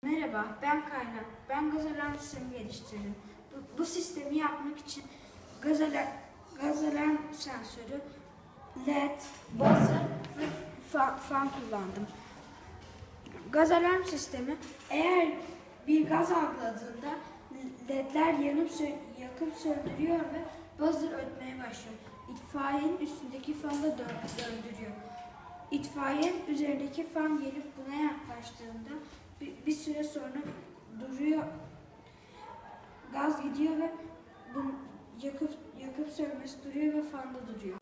Merhaba, ben Kaynak. Ben gaz alarm sistemi geliştirdim. Bu sistemi yapmak için gaz alarm sensörü, LED, buzzer ve fan kullandım. Gaz alarm sistemi eğer bir gaz algıladığında LED'ler yakıp söndürüyor ve buzzer ötmeye başlıyor. İtfaiyenin üstündeki fanı da döndürüyor. İtfaiyenin üzerindeki fan gelip buna yaklaştığında bir süre sonra duruyor, gaz gidiyor ve yakıp sönmesi duruyor ve fan da duruyor.